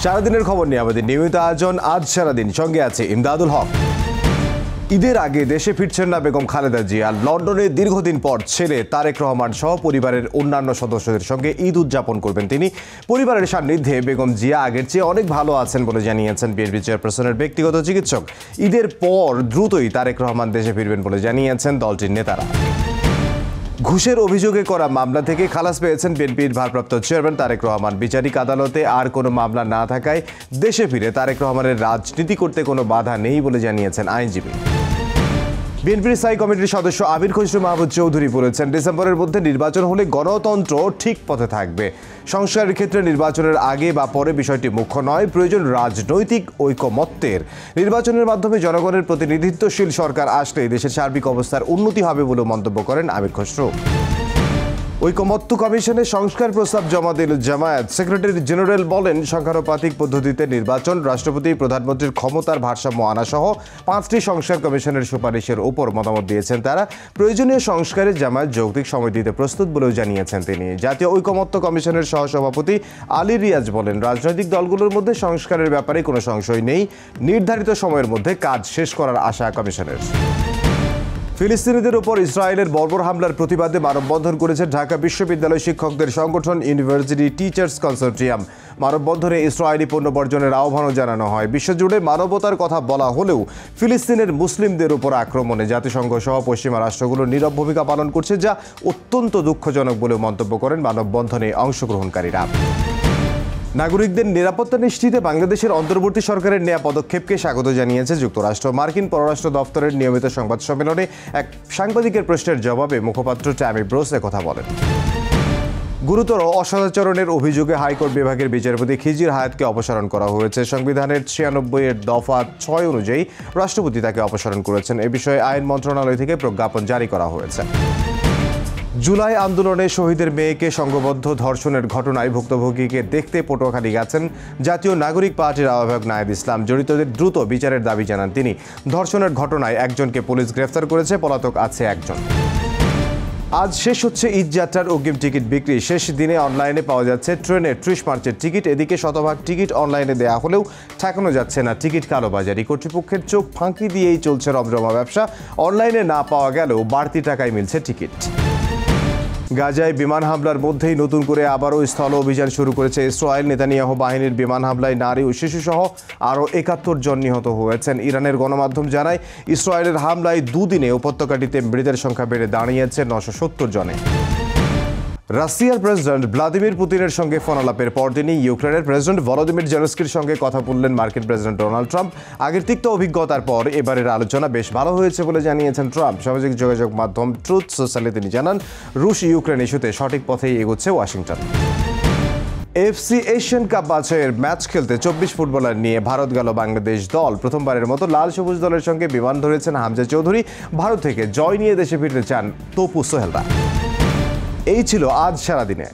সারাদিনের খবর নিয়ে আমাদের নিয়মিত আয়োজন আজ সারাদিন, সঙ্গে আছে ইমদাদুল হক। ঈদের আগে দেশে ফিরছেন না বেগম খালেদা জিয়া। লন্ডনে দীর্ঘদিন পর ছেলে তারেক রহমান সহ পরিবারের অন্যান্য সদস্যদের সঙ্গে ঈদ উদযাপন করবেন তিনি। পরিবারের সান্নিধ্যে বেগম জিয়া আগের চেয়ে অনেক ভালো আছেন বলে জানিয়েছেন বিএনপি চেয়ারপারসনের ব্যক্তিগত চিকিৎসক। ঈদের পর দ্রুতই তারেক রহমান দেশে ফিরবেন বলে জানিয়েছেন দলটির নেতারা। ঘুষের অভিযোগে করা মামলা থেকে খালাস পেয়েছেন বিএনপির ভারপ্রাপ্ত চেয়ারম্যান তারেক রহমান। বিচারিক আদালতে আর কোনো মামলা না থাকায় দেশে ফিরে তারেক রহমানের রাজনীতি করতে কোনো বাধা নেই বলে জানিয়েছেন আইনজীবী। বিএনপির স্থায়ী কমিটির সদস্য আমির খসরু মাহমুদ চৌধুরী বলেছেন, ডিসেম্বরের মধ্যে নির্বাচন হলে গণতন্ত্র ঠিক পথে থাকবে। সংস্কারের ক্ষেত্রে নির্বাচনের আগে বা পরে বিষয়টি মুখ্য নয়, প্রয়োজন রাজনৈতিক ঐকমত্যের। নির্বাচনের মাধ্যমে জনগণের প্রতিনিধিত্বশীল সরকার আসলে দেশের সার্বিক অবস্থার উন্নতি হবে বলে মন্তব্য করেন আমির খসরু। ঐকমত্য কমিশনে সংস্কার প্রস্তাব জমা দিল জামায়াত। সেক্রেটারি জেনারেল বলেন, সংখ্যানুপাতিক পদ্ধতিতে নির্বাচন, রাষ্ট্রপতি প্রধানমন্ত্রীর ক্ষমতার ভারসাম্য আনা সহ 5টি সংস্কার কমিশনের সুপারিশের উপর মতামত দিয়েছেন তারা। প্রয়োজনীয় সংস্কারে জামায়াত যৌক্তিক সময় দিতে প্রস্তুত বলেও জানিয়েছেন তিনি। জাতীয় ঐকমত্য কমিশনের সহসভাপতি আলী রিয়াজ বলেন, রাজনৈতিক দলগুলোর মধ্যে সংস্কারের ব্যাপারে কোনো সংশয় নেই, নির্ধারিত সময়ের মধ্যে কাজ শেষ করার আশা কমিশনের। ফিলিস্তিনিদের উপর ইসরায়েলের বর্বর হামলার প্রতিবাদে মানববন্ধন করেছে ঢাকা বিশ্ববিদ্যালয় শিক্ষকদের সংগঠন ইউনিভার্সিটি টিচার্স কনসোর্টিয়াম। মানববন্ধনে ইসরায়েলি পণ্য বর্জনের আহ্বানও জানানো হয়। বিশ্বজুড়ে মানবতার কথা বলা হলেও ফিলিস্তিনের মুসলিমদের উপর আক্রমণে জাতিসংঘ সহ পশ্চিমা রাষ্ট্রগুলো নীরব ভূমিকা পালন করছে, যা অত্যন্ত দুঃখজনক বলেও মন্তব্য করেন মানববন্ধনে অংশগ্রহণকারীরা। নাগরিকদের নিরাপত্তা নিশ্চিতে বাংলাদেশের অন্তর্বর্তী সরকারের নেয়া পদক্ষেপকে স্বাগত জানিয়েছে যুক্তরাষ্ট্র। মার্কিন পররাষ্ট্র দপ্তরের নিয়মিত সংবাদ সম্মেলনে এক সাংবাদিকের প্রশ্নের জবাবে মুখপাত্র ট্যামি ব্রোস কথা বলেন। গুরুতর অসদাচরণের অভিযোগে হাইকোর্ট বিভাগের বিচারপতি খিজির হায়াতকে অপসারণ করা হয়েছে। সংবিধানের 96 দফা 6 অনুযায়ী রাষ্ট্রপতি তাকে অপসারণ করেছেন। এ বিষয়ে আইন মন্ত্রণালয় থেকে প্রজ্ঞাপন জারি করা হয়েছে। জুলাই আন্দোলনে শহীদের মেয়েকে সংঘবদ্ধ ধর্ষণের ঘটনায় ভুক্তভোগীকে দেখতে পটুয়াখালী গেছেন জাতীয় নাগরিক পার্টির আহ্বায়ক নায়েদ ইসলাম। জড়িতদের দ্রুত বিচারের দাবি জানান তিনি। ধর্ষণের ঘটনায় একজনকে পুলিশ গ্রেফতার করেছে, পলাতক আছে একজন। আজ শেষ হচ্ছে ঈদযাত্রার অগ্রিম টিকিট বিক্রি। শেষ দিনে অনলাইনে পাওয়া যাচ্ছে ট্রেনের 30 মার্চের টিকিট। এদিকে শতভাগ টিকিট অনলাইনে দেয়া হলেও ঠেকানো যাচ্ছে না টিকিট কালোবাজারি। কর্তৃপক্ষের চোখ ফাঁকি দিয়েই চলছে রমরমা ব্যবসা। অনলাইনে না পাওয়া গেলেও বাড়তি টাকায় মিলছে টিকিট। গাজায় বিমান হামলার মধ্যেই নতুন করে আবারও স্থল অভিযান শুরু করেছে ইসরায়েল। নেতানিয়াহু বাহিনীর বিমান হামলায় নারী ও শিশুসহ আরও 71 জন নিহত হয়েছেন। ইরানের গণমাধ্যম জানায়, ইসরায়েলের হামলায় দুদিনে উপত্যকাটিতে মৃতের সংখ্যা বেড়ে দাঁড়িয়েছে 970 জনে। রাশিয়ার প্রেসিডেন্ট ভ্লাদিমির পুতিনের সঙ্গে ফোনালাপের পরদিনই ইউক্রেনের প্রেসিডেন্ট ভলোদিমির জেলেনস্কির সঙ্গে কথা বললেন মার্কিন প্রেসিডেন্ট ডোনাল্ড ট্রাম্প। আগের তিক্ত অভিজ্ঞতার পর এবারের আলোচনা বেশ ভালো হয়েছে বলে জানিয়েছেন ট্রাম্প। সামাজিক যোগাযোগ মাধ্যম ট্রুথ সোশ্যালে তিনি জানান, রুশ ইউক্রেন ইস্যুতে সঠিক পথেই এগোচ্ছে ওয়াশিংটন। এফসি এশিয়ান কাপ বাছাইয়ের ম্যাচ খেলতে 24 ফুটবলার নিয়ে ভারত গেল বাংলাদেশ দল। প্রথমবারের মতো লাল সবুজ দলের সঙ্গে বিমান ধরেছেন হামজা চৌধুরী। ভারত থেকে জয় নিয়ে দেশে ফিরতে চান তপু সোহেলরা। এই ছিল আজ সারাদিনে।